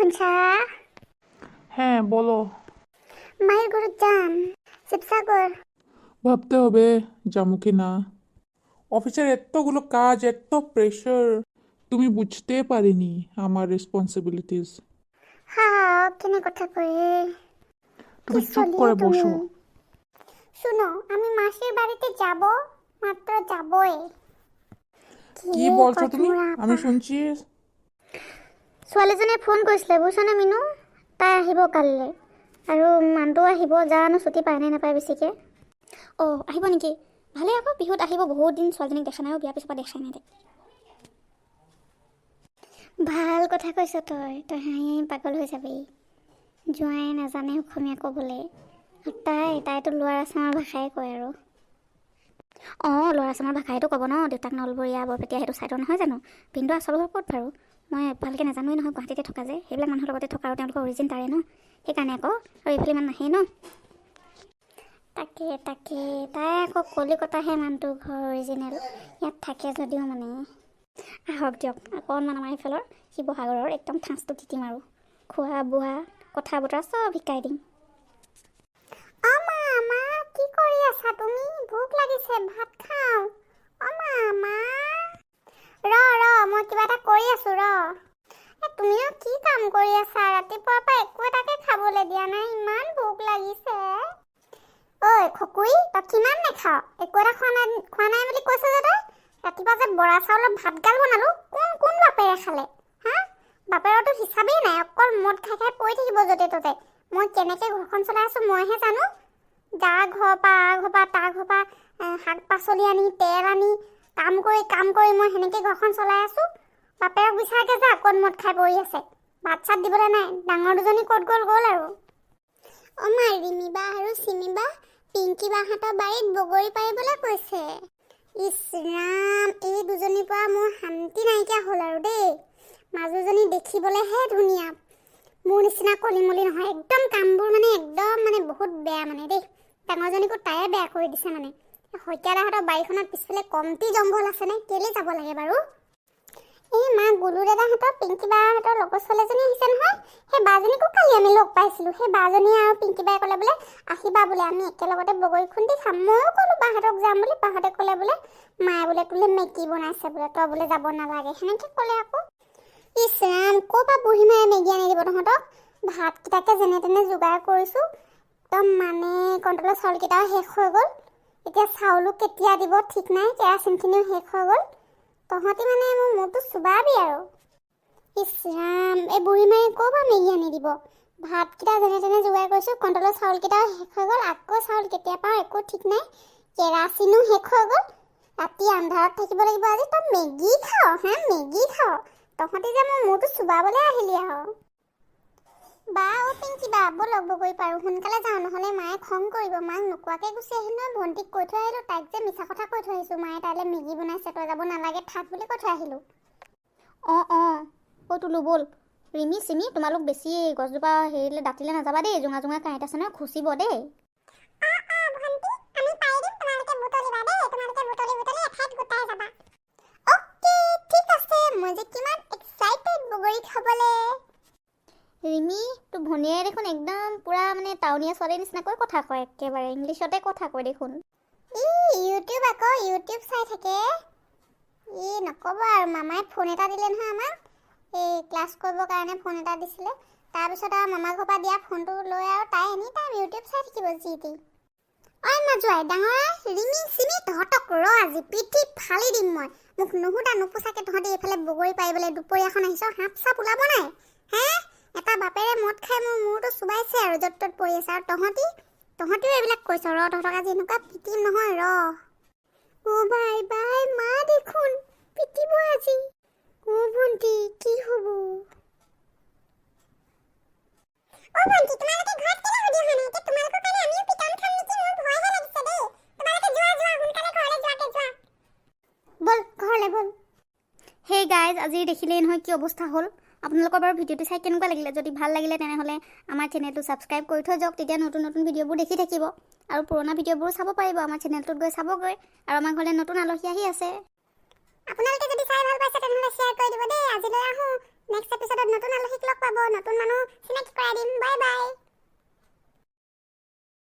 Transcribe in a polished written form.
শুনছা? হ্যাঁ বলো। মায়ের ঘরত যাম, শিবসাগর। ভাবতে হবে যাবো কি না। অফিসের এতগুলো কাজ, এত প্রেশার, তুমি বুঝতে পারিনি আমার রেসপন্সিবিলিটিস। হা, কেনে কথা কয়ে? কি তুমি চুপ চলিয়ে করে তুমি? বসো। শুনো, আমি মাসির বাড়িতে যাব, মাত্র যাবই। কি কিয়ে বলছো তুমি? কচমুৰা আমি আপা। শুনছি। ছোৱালীজনীয়ে ফোন কৰিছিলে বুজিছনে মিনু, তাই আহিব কালিলৈ। আৰু মানুহটো আহিব, জানো ছুটি পায় নে নাপায় বেছিকৈ। অঁ আহিব নেকি? ভালেই আকৌ, বিহুত আহিব। বহুত দিন ছোৱালীজনীক দেখা নাই, বিয়াৰ পিছৰ পৰা দেখাই নাই তাই। ভাল কথা কৈছ তই, তই হাঁহি হাঁহি পাগল হৈ যাবি। জোঁৱাই নাজানে অসমীয়া ক'বলৈ। তাইতো ল'ৱাৰ আচামৰ ভাষাই কয় আৰু। অঁ ল'ৱাৰ আচামৰ ভাষাইতো ক'ব ন, দেউতাক নলবৰীয়া বৰপেটীয়া সেইটো ছাইডৰ নহয় জানো। কিন্তু আচল ঘৰ ক'ত বাৰু? মই ভালকৈ নাজানোৱেই নহয়, গুৱাহাটীতে থকা যে, সেইবিলাক মানুহৰ লগতে থকা আৰু তেওঁলোকৰ অৰিজিন তাৰে ন, সেইকাৰণে আকৌ। আৰু এইফালে ইমান নাহেই ন। তাকে তাই আকৌ কলিকতাহে মানুহটো ঘৰ অৰিজিনেল, ইয়াত থাকে যদিও মানে। আহক দিয়ক, অকণমান আমাৰ এইফালৰ শিৱসাগৰৰ একদম ঠাঁচটো তিতিম আৰু। খোৱা বোৱা কথা বতৰা চব শিকাই দিম। মা কি কৰি আছা তুমি? ভোক লাগিছে, ভাত খাওঁ। মা মই কিবা এটা কৰি আছো ৰ। তুমিও কি কাম কৰি আছা? ৰাতিপুৱাৰ পৰা একো এটাকে খাবলৈ দিয়া নাই, ইমান ভোক লাগিছে। ঐ খকুই, তই কিমান নেখাৱ? একো এটা খোৱা নাই বুলি কৈছ যে তই। ৰাতিপুৱা যে বৰা চাউলৰ ভাতগাল বনালো, কোন বাপেৰে খালে? হা, বাপেৰতো হিচাপেই নাই, অকল মদ খাই খাই পৰি থাকিব য'তে ত'তে। মই কেনেকৈ ঘৰখন চলাই আছো মইহে জানো। যাৰ ঘৰৰ পৰা তাৰ ঘৰৰ পৰা শাক পাচলি আনি, তেল আনি, কাম কৰি মই সেনেকৈ ঘৰখন চলাই আছো। বাপেৰক বিচাৰকে যা, ক'ত মদ খাই পৰি আছে। ভাত চাত দিবলৈ নাই। ডাঙৰ দুজনী ক'ত গ'ল আৰু। মা, ৰিমিবা আৰু চিমিবা পিংকি বাহঁতৰ বাৰীত বগৰী পাৰিবলৈ কৈছে। ইছ ৰাম, এই দুজনীৰ পৰা মোৰ শান্তি নাইকিয়া হ'ল আৰু দেই। মাজুজনী দেখিবলৈহে ধুনীয়া, মোৰ নিচিনা কলিমলি নহয়। একদম কামবোৰ একদম বহুত বেয়া দেই। ডাঙৰজনীকো তায়ে বেয়া কৰি দিছে মানে। শইকীয়াদাহঁতৰ বাৰীখনত পিছফালে কমটি জংঘল আছেনে? কেলৈ যাব লাগে বাৰু? এই মা, গুলু দাদাহঁতৰ পিংকি বাহঁতৰ লগৰ ছোৱালীজনী আহিছে নহয়। সেই বাজনীকো কালি আমি লগ পাইছিলোঁ। সেই বাজনী আৰু পিংকি বাই ক'লে বোলে আহিবা বোলে, আমি একেলগতে বগৰী খুন্দি খাম। ময়ো ক'লোঁ বাহঁতক যাম বুলি। বাহঁতে ক'লে বোলে মায়ে বোলে তোলে মেগী বনাইছে বোলে, তই বোলে যাব নালাগে, সেনেকৈ ক'লে আকৌ। ইছ ৰাম, ক'ৰ পৰা বুঢ়ী মায়ে মেগী আনি দিব তহঁতক? ভাতকেইটাকে যেনে তেনে যোগাৰ কৰিছোঁ, একদম কণ্ট্ৰলৰ চাউলকেইটাও শেষ হৈ গ'ল। এতিয়া চাউলো কেতিয়া দিব ঠিক নাই, কেৰাচিনখিনিও শেষ হৈ গ'ল। তহঁতি মোৰ মূৰটো চুবাবি আৰু। ইছ ৰাম, এই বুঢ়ী মায়ে ক'ৰ পৰা মেগী আনি দিব? ভাতকেইটা যেনে তেনে যোগাৰ কৰিছোঁ, কণ্ট্ৰলৰ চাউলকেইটাও শেষ হৈ গ'ল। আকৌ চাউল কেতিয়া পাওঁ একো ঠিক নাই, কেৰাচিনো শেষ হৈ গ'ল। ৰাতি আন্ধাৰত থাকিব লাগিব আজি। তই মেগী খাৱ? হা, মেগী খাৱ? তহঁতি যে মোৰ মূৰটো চুবাবলৈ আহিলি আৰু। বা পিংকি বা, ব'লক বগৰী পাৰোঁ, সোনকালে যাওঁ, নহ'লে মায়ে খং কৰিব। মাক নোকোৱাকৈ গুচি আহিল নহয়। ভণ্টিক কৈ থৈ আহিলোঁ, তাইক যে মিছা কথা কৈ থৈ আহিছোঁ, মায়ে তাইলৈ মেগী বনাইছে, তই যাব নালাগে, থাক বুলি কৈ থৈ আহিলোঁ। অঁ তোলো ব'ল। ৰিমি চিমি, তোমালোক বেছি গছজোপা হেৰিলৈ দাঁতিলৈ নাযাবা দেই, জোঙা কাঁইট আছে নহয়, খুচিব দেই। ৰিমি, তোৰ ভনীয়ে দেখোন একদম পুৰা টাউনীয়া ছোৱালীৰ নিচিনাকৈ কথা কয়, একেবাৰে ইংলিছতে কথা কয় দেখোন। ইউটিউব আকৌ, ইউটিউব চাই থাকে। নক'ব আৰু, মামাই ফোন এটা দিলে নহয় আমাক। এই ক্লাছ কৰিবৰ কাৰণে ফোন এটা দিছিলে। তাৰপিছত আৰু মামাৰ ঘৰৰ পৰা দিয়া ফোনটো লৈ আৰু তাই এনি টাইম ইউটিউব চাই থাকিব যি টি। নাযোৱাই ডাঙৰ ৰিমি চিমি, তহঁতক আজি পিঠি ফালি দিম মই। মোক নুসুধা নোপোছাকে তহঁতি এইফালে বগৰী পাৰিবলৈ দুপৰীয়াখন আহিছ, সাপ চাপ ওলাব নাই? হে, এটা বাপেৰে মদ খাই মোৰ মূৰটো চুবাইছে আৰু য'ত ত'ত পৰি আছে। আৰু তহঁতিও এইবিলাক কৈছ। তহঁতক আজি এনেকুৱা পিটিম নহয় ৰ। বাই মা দেখোন পিটিব আজি। ভণ্টি কি হ'ব? ভণ্টি, তোমালোকে ঘৰত কেলে সুধি অহা নাই? এতিয়া তোমালোকৰ কাৰণে আমিও পিটন খাম নেকি? মোৰ ভয়হে লাগিছে দেই। তোমালোকে যোৱা, সোনকালে ঘৰলৈ যোৱা। ব'ল ঘৰলৈ ব'ল। হেই গাইজ, আজি দেখিলেই নহয় কি অৱস্থা হ'ল। আপোনালোকৰ বাৰু ভিডিঅ'টো চাই কেনেকুৱা লাগিলে? যদি ভাল লাগিলে তেনেহ'লে আমাৰ চেনেলটো ছাবস্ক্ৰাইব কৰি থৈ যাওক, তেতিয়া নতুন ভিডিঅ'বোৰ দেখি থাকিব। আৰু পুৰণা ভিডিঅ'বোৰ চাব পাৰিব, আমাৰ চেনেলটোত গৈ চাবগৈ। আৰু আমাৰ ঘৰলৈ নতুন আলহী আহি আছে। আপোনালোকে যদি চাই ভাল পাইছে তেনেহ'লে শ্বেয়াৰ কৰি দিব দেই। আজিলৈ আহোঁ, নেক্সট এপিছডত নতুন আলহীক লগ পাব। নতুন মানুহ চিনাকি কৰাই দিম। Bye bye.